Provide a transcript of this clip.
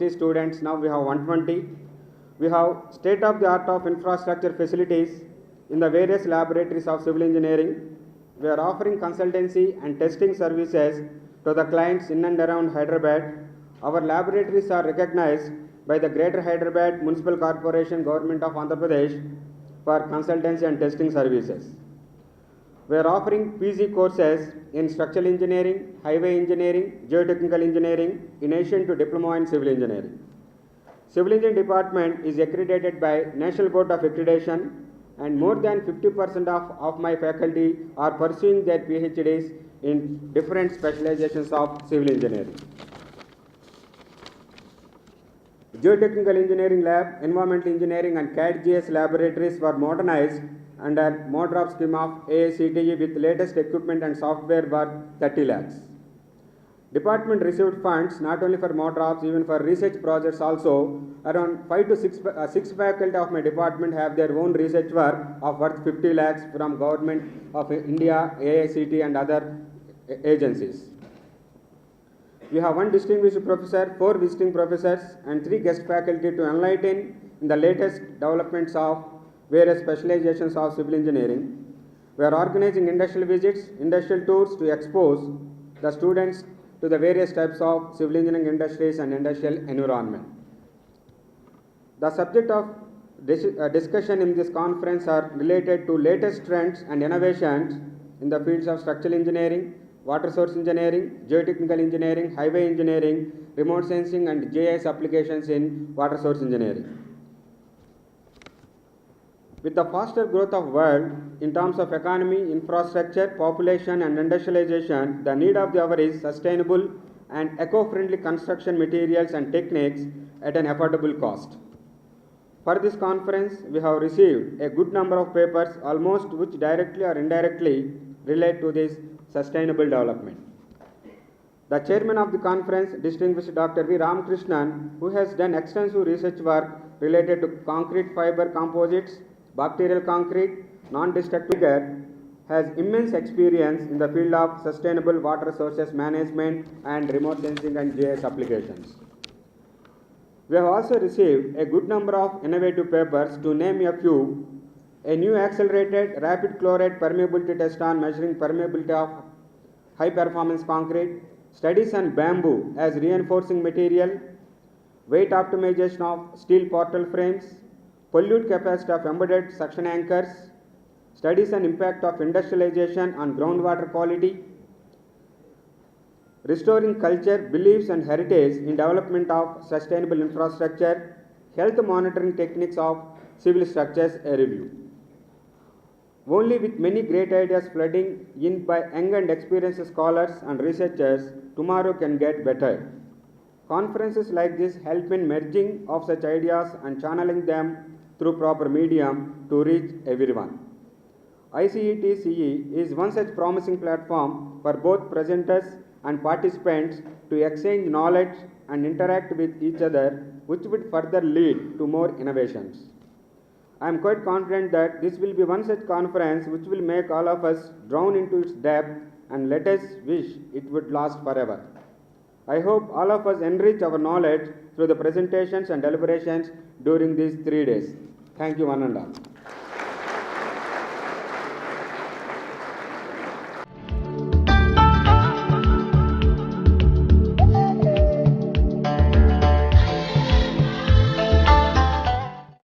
160 students, now we have 120. We have state-of-the-art of infrastructure facilities in the various laboratories of civil engineering. We are offering consultancy and testing services to the clients in and around Hyderabad. Our laboratories are recognized by the Greater Hyderabad Municipal Corporation, Government of Andhra Pradesh for consultancy and testing services. We are offering PG courses in structural engineering, highway engineering, geotechnical engineering, in addition to diploma in civil engineering. Civil engineering department is accredited by National Board of Accreditation, and more than 50% of my faculty are pursuing their PhDs in different specializations of civil engineering. Geotechnical engineering lab, environmental engineering and CAD-GS laboratories were modernized under MODROP scheme of AICTE with latest equipment and software worth 30 lakhs. Department received funds not only for MODROPs, even for research projects also. Around 5 to 6 faculty of my department have their own research work of worth 50 lakhs from Government of India, AICTE and other agencies. We have 1 distinguished professor, 4 visiting professors and 3 guest faculty to enlighten in the latest developments of various specializations of civil engineering. We are organizing industrial visits, industrial tours to expose the students to the various types of civil engineering industries and industrial environment. The subject of discussion in this conference are related to latest trends and innovations in the fields of structural engineering, water source engineering, geotechnical engineering, highway engineering, remote sensing and GIS applications in water source engineering. With the faster growth of world in terms of economy, infrastructure, population and industrialization, the need of the hour is sustainable and eco-friendly construction materials and techniques at an affordable cost. For this conference, we have received a good number of papers, almost which directly or indirectly relate to this sustainable development. The chairman of the conference, distinguished Dr. V. Ramakrishnan, who has done extensive research work related to concrete fiber composites, bacterial concrete, non-destructive vigor, has immense experience in the field of sustainable water sources management and remote sensing and GIS applications. We have also received a good number of innovative papers, to name a few: a new accelerated rapid chloride permeability test on measuring permeability of high performance concrete, studies on bamboo as reinforcing material, weight optimization of steel portal frames, pollute capacity of embedded suction anchors, studies on impact of industrialization on groundwater quality, restoring culture, beliefs and heritage in development of sustainable infrastructure, health monitoring techniques of civil structures, a review. Only with many great ideas flooding in by young and experienced scholars and researchers, tomorrow can get better. Conferences like this help in merging of such ideas and channeling them through proper medium to reach everyone. ICET-CE is one such promising platform for both presenters and participants to exchange knowledge and interact with each other, which would further lead to more innovations. I am quite confident that this will be one such conference which will make all of us drown into its depth, and let us wish it would last forever. I hope all of us enrich our knowledge through the presentations and deliberations during these 3 days. Thank you, one and all.